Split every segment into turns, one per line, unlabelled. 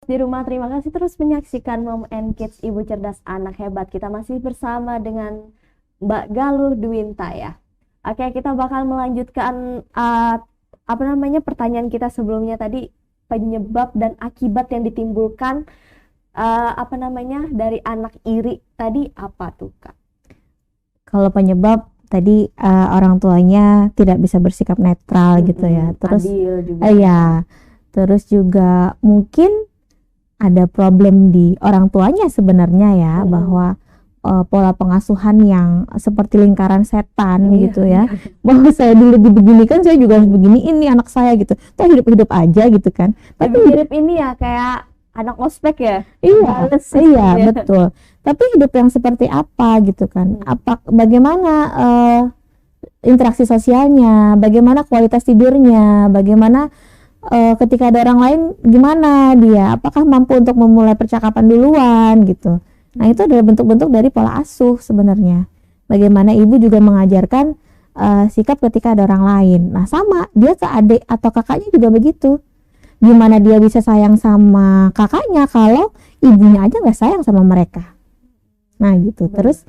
di rumah, terima kasih terus menyaksikan Mom and Kids, Ibu Cerdas Anak Hebat. Kita masih bersama dengan Mbak Galuh Dwinta ya. Oke, kita bakal melanjutkan pertanyaan kita sebelumnya tadi, penyebab dan akibat yang ditimbulkan dari anak iri tadi apa tuh, Kak?
Kalau penyebab tadi orang tuanya tidak bisa bersikap netral gitu ya. Terus
adil juga.
Terus juga mungkin ada problem di orang tuanya sebenarnya ya, bahwa pola pengasuhan yang seperti lingkaran setan gitu ya. Bahwa saya dulu begini kan, saya juga harus begini, ini anak saya gitu. Tuh hidup-hidup aja gitu kan. Tapi
hidup ini ya kayak anak ospek ya.
Iya, betul. Tapi hidup yang seperti apa gitu kan? Bagaimana interaksi sosialnya, bagaimana kualitas tidurnya, bagaimana ketika ada orang lain gimana dia, apakah mampu untuk memulai percakapan duluan gitu. Nah, itu adalah bentuk-bentuk dari pola asuh sebenarnya. Bagaimana ibu juga mengajarkan sikap ketika ada orang lain. Nah, sama dia ke adik atau kakaknya juga begitu. Gimana dia bisa sayang sama kakaknya kalau ibunya aja nggak sayang sama mereka. Nah gitu. Terus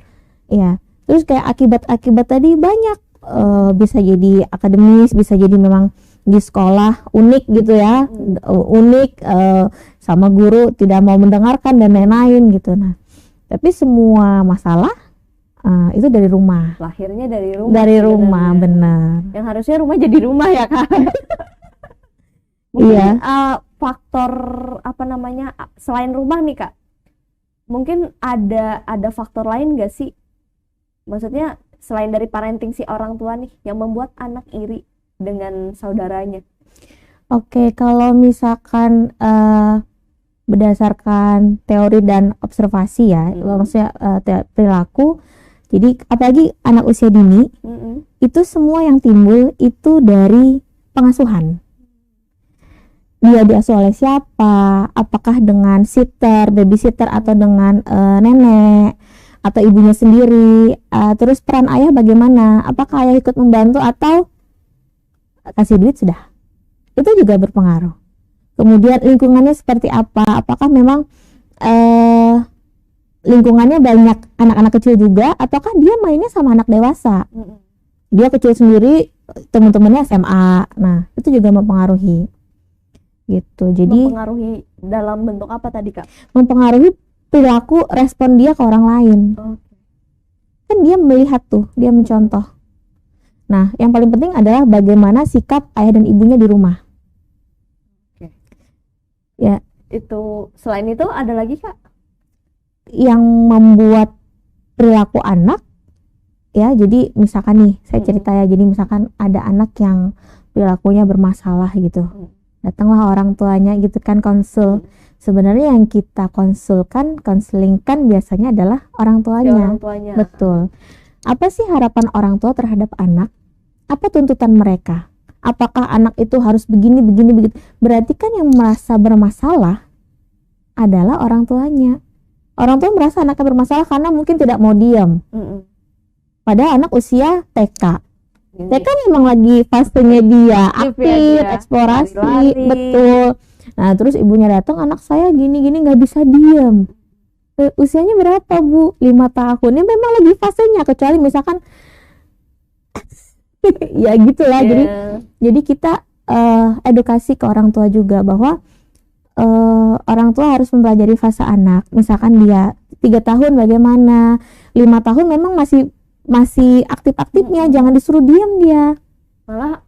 kayak akibat-akibat tadi banyak, bisa jadi akademis, bisa jadi memang di sekolah unik gitu ya, sama guru tidak mau mendengarkan dan lain-lain gitu. Nah, tapi semua masalah itu dari rumah.
Lahirnya dari rumah.
Dari rumah, benar.
Yang harusnya rumah jadi rumah ya, Kak.
Mungkin,
faktor selain rumah nih, Kak, mungkin ada faktor lain gak sih, maksudnya selain dari parenting si orang tua nih yang membuat anak iri dengan saudaranya?
Oke, kalau misalkan berdasarkan teori dan observasi ya, maksudnya perilaku, jadi apalagi anak usia dini, itu semua yang timbul itu dari pengasuhan. Dia diasuh oleh siapa, apakah dengan babysitter atau dengan nenek atau ibunya sendiri, terus peran ayah bagaimana, apakah ayah ikut membantu atau kasih duit sudah, itu juga berpengaruh. Kemudian lingkungannya seperti apa, apakah memang lingkungannya banyak anak-anak kecil juga, ataukah dia mainnya sama anak dewasa, dia kecil sendiri, teman-temannya SMA, nah itu juga mempengaruhi. Gitu. Jadi
mempengaruhi dalam bentuk apa tadi, Kak?
Mempengaruhi perilaku respon dia ke orang lain. Kan dia melihat tuh, dia mencontoh. Nah, yang paling penting adalah bagaimana sikap ayah dan ibunya di rumah. Ya,
itu selain itu ada lagi, Kak,
yang membuat perilaku anak ya. Jadi misalkan nih, saya cerita ya, jadi misalkan ada anak yang perilakunya bermasalah gitu. Datanglah orang tuanya gitu kan, konsul. Sebenarnya yang kita konselingkan biasanya adalah orang tuanya. Betul. Apa sih harapan orang tua terhadap anak? Apa tuntutan mereka? Apakah anak itu harus begini begitu? Berarti kan yang merasa bermasalah adalah orang tuanya. Orang tua merasa anaknya bermasalah karena mungkin tidak mau diam. Padahal anak usia TK. TK memang lagi fasenya dia aktif, eksplorasi, betul. Nah, terus ibunya datang, anak saya gini-gini nggak bisa diam. Usianya berapa, Bu? 5 tahun. Ini memang lagi fasenya, kecuali misalkan ya gitulah. Jadi kita edukasi ke orang tua juga bahwa orang tua harus mempelajari fase anak. Misalkan dia 3 tahun bagaimana, 5 tahun memang masih aktif-aktifnya, jangan disuruh diam dia.
Malah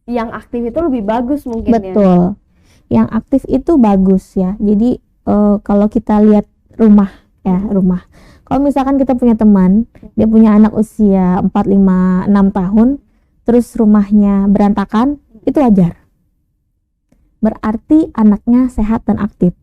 yang aktif itu lebih bagus mungkin.
Betul. Yang aktif itu bagus ya. Jadi kalau kita lihat rumah ya, rumah. Kalau misalkan kita punya teman, dia punya anak usia 4, 5, 6 tahun, terus rumahnya berantakan, itu wajar. Berarti anaknya sehat dan aktif.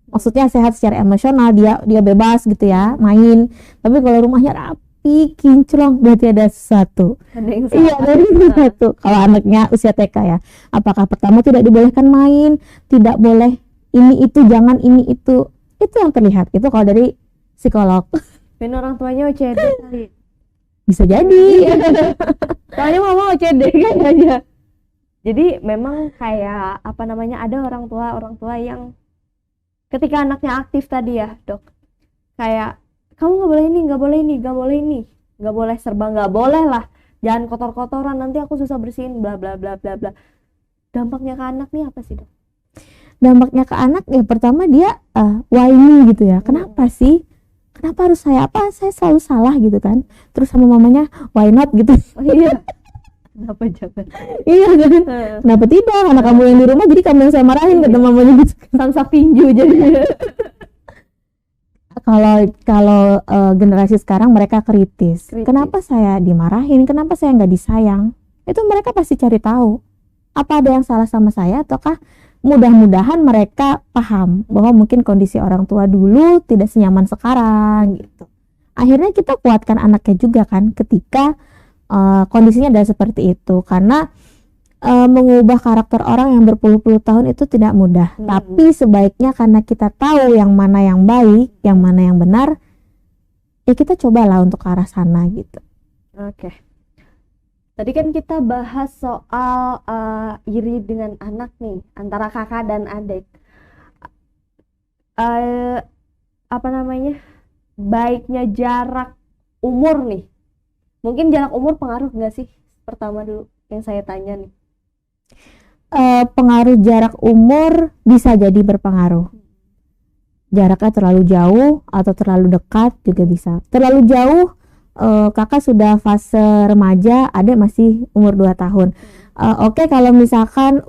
Maksudnya sehat secara emosional, dia bebas gitu ya, main. Tapi kalau rumahnya rapi, kinclong, berarti ada sesuatu. Iya, dari sesuatu. Kalau anaknya usia TK ya, apakah pertama tidak dibolehkan main, tidak boleh ini itu, jangan ini itu yang terlihat. Itu kalau dari psikolog.
Ben orang tuanya OCD kali.
Bisa jadi.
Soalnya mama OCD kan aja. Jadi memang kayak ada orang tua yang ketika anaknya aktif tadi ya dok, kayak kamu nggak boleh ini, nggak boleh ini, nggak boleh ini, nggak boleh serba nggak boleh lah, jangan kotor-kotoran nanti aku susah bersihin, bla bla bla bla bla. Dampaknya ke anak nih apa sih dok?
Dampaknya ke anak ya pertama dia why me gitu ya, kenapa sih, kenapa harus saya, apa saya selalu salah gitu kan, terus sama mamanya why not gitu.
Oh, iya. Kenapa jangan?
Iya kan, kenapa tidak, anak kamu yang di rumah jadi kamu yang saya marahin, kata mamanya gitu.
Samsak tinju jadinya.
Kalau generasi sekarang mereka kritis. Kenapa saya dimarahin, kenapa saya nggak disayang, itu mereka pasti cari tahu apa ada yang salah sama saya, ataukah mudah-mudahan mereka paham bahwa mungkin kondisi orang tua dulu tidak senyaman sekarang gitu. Akhirnya kita kuatkan anaknya juga kan ketika kondisinya adalah seperti itu, karena mengubah karakter orang yang berpuluh-puluh tahun itu tidak mudah. Tapi sebaiknya karena kita tahu yang mana yang baik, yang mana yang benar, ya kita cobalah untuk ke arah sana gitu.
Oke. Tadi kan kita bahas soal iri dengan anak nih, antara kakak dan adik. Apa namanya? Baiknya jarak umur nih. Mungkin jarak umur pengaruh nggak sih? Pertama dulu yang saya tanya nih.
Pengaruh jarak umur bisa jadi berpengaruh. Jaraknya terlalu jauh atau terlalu dekat juga bisa. Terlalu jauh, kakak sudah fase remaja, adik masih umur 2 tahun. Oke, kalau misalkan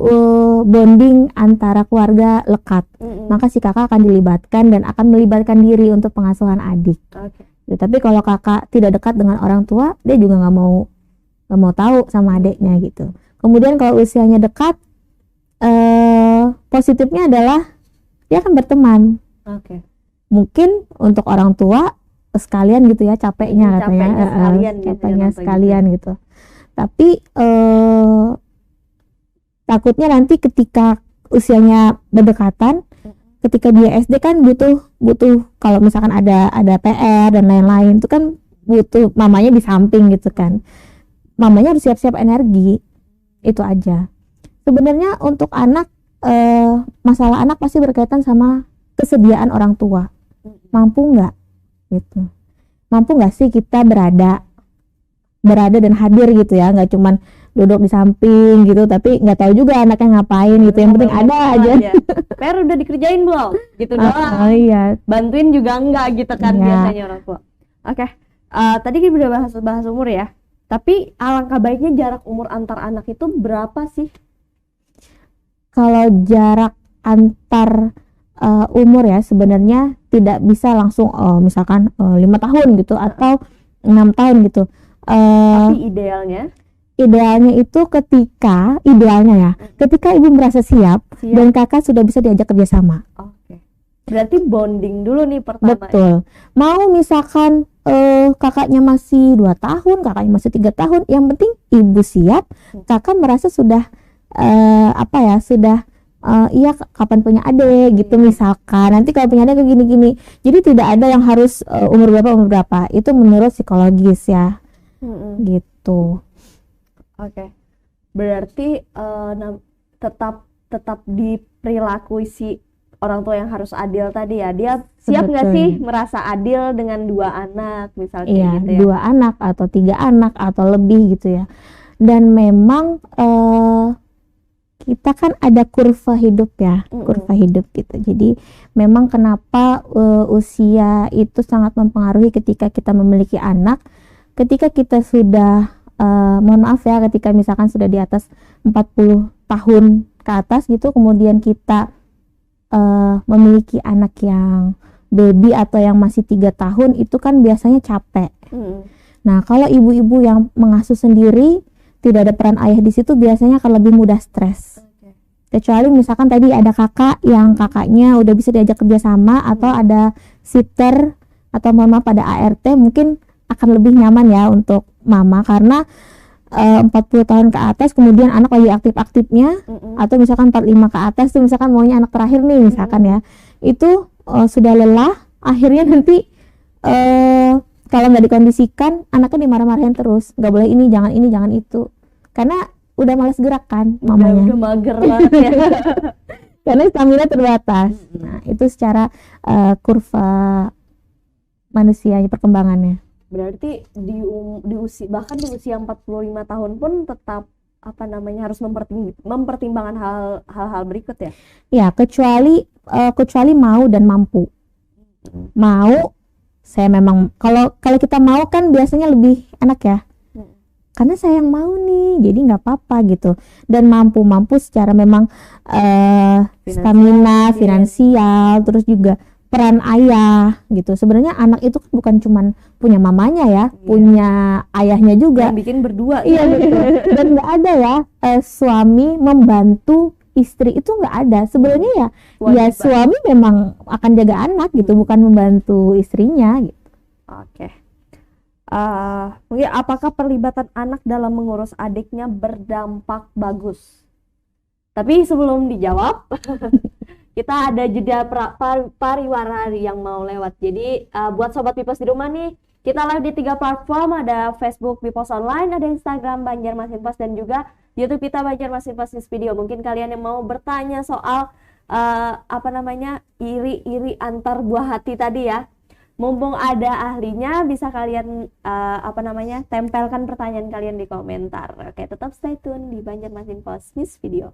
bonding antara keluarga lekat, maka si kakak akan dilibatkan dan akan melibatkan diri untuk pengasuhan adik. Tapi kalau kakak tidak dekat dengan orang tua, dia juga nggak mau tahu sama adiknya gitu. Kemudian kalau usianya dekat, positifnya adalah dia akan berteman. Mungkin untuk orang tua sekalian gitu ya, capeknya katanya, capeknya sekalian gitu. Tapi takutnya nanti ketika usianya berdekatan, ketika dia SD kan butuh kalau misalkan ada PR dan lain-lain, itu kan butuh mamanya di samping gitu kan. Mamanya harus siap-siap energi. Itu aja. Sebenarnya untuk anak, masalah anak pasti berkaitan sama kesediaan orang tua. Mampu nggak gitu. Mampu nggak sih kita berada dan hadir gitu ya, nggak cuman duduk di samping gitu tapi nggak tahu juga anaknya ngapain gitu. Yang penting ada aja.
PR udah dikerjain belum? Gitu doang.
Iya.
Bantuin juga enggak gitu kan biasanya orang tua. Oke. Tadi kita udah bahas umur ya. Tapi alangkah baiknya jarak umur antar anak itu berapa sih?
Kalau jarak antar umur ya sebenarnya tidak bisa langsung misalkan 5 tahun gitu atau 6 tahun gitu.
Tapi idealnya
itu ketika ibu merasa siap dan kakak sudah bisa diajak kerjasama.
Berarti bonding dulu nih pertama.
Betul. Mau misalkan kakaknya masih 2 tahun, kakaknya masih 3 tahun, yang penting ibu siap, kakak merasa sudah iya kapan punya adik gitu misalkan. Nanti kalau punya adik kayak gini-gini. Jadi tidak ada yang harus umur berapa. Itu menurut psikologis ya. Gitu.
Oke. Berarti tetap diperilakui si orang tua yang harus adil tadi ya. Dia siap nggak sih merasa adil dengan 2 anak misalnya gitu ya.
2 anak atau 3 anak atau lebih gitu ya. Dan memang kita kan ada kurva hidup ya, kurva hidup gitu. Jadi memang kenapa usia itu sangat mempengaruhi ketika kita memiliki anak. Ketika kita sudah mohon maaf ya, ketika misalkan sudah di atas 40 tahun ke atas gitu, kemudian kita memiliki anak yang baby atau yang masih 3 tahun, itu kan biasanya capek. Nah, kalau ibu-ibu yang mengasuh sendiri, tidak ada peran ayah di situ, biasanya akan lebih mudah stres. Kecuali misalkan tadi ada kakak yang kakaknya udah bisa diajak kerjasama, atau ada sitter atau mohon maaf ada ART, mungkin akan lebih nyaman ya untuk mama, karena 40 tahun ke atas kemudian anak lagi aktif-aktifnya, atau misalkan 45 ke atas tuh misalkan maunya anak terakhir nih misalkan ya, itu sudah lelah, akhirnya nanti kalau nggak dikondisikan anaknya dimarah-marahin terus, nggak boleh ini, jangan itu, karena udah malas gerak kan mamanya.
Udah mager banget ya.
karena stamina terbatas. Nah, itu secara kurva manusianya perkembangannya.
Berarti di usia, bahkan di usia 45 tahun pun tetap apa namanya harus mempertimbangkan hal-hal berikut ya.
Ya, kecuali mau dan mampu. Mau, saya memang kalau kita mau kan biasanya lebih enak ya. Karena saya yang mau nih, jadi nggak apa-apa gitu. Dan mampu secara memang stamina, finansial, terus juga peran ayah gitu. Sebenarnya anak itu kan bukan cuman punya mamanya ya, punya ayahnya juga.
Yang bikin berdua.
Iya betul. Dan nggak ada ya suami membantu istri, itu nggak ada. Sebenarnya ya suami memang akan jaga anak gitu, bukan membantu istrinya gitu.
Oke. Mungkin apakah perlibatan anak dalam mengurus adiknya berdampak bagus? Tapi sebelum dijawab, kita ada jeda pariwara yang mau lewat. Jadi buat sobat Pipos di rumah nih, kita live di 3 platform, ada Facebook Pipos Online, ada Instagram Banjarmasinfos, dan juga YouTube kita Banjarmasinfos News Video. Mungkin kalian yang mau bertanya soal iri antar buah hati tadi ya. Mumpung ada ahlinya, bisa kalian tempelkan pertanyaan kalian di komentar. Oke, tetap stay tune di Banjarmasinfos News Video.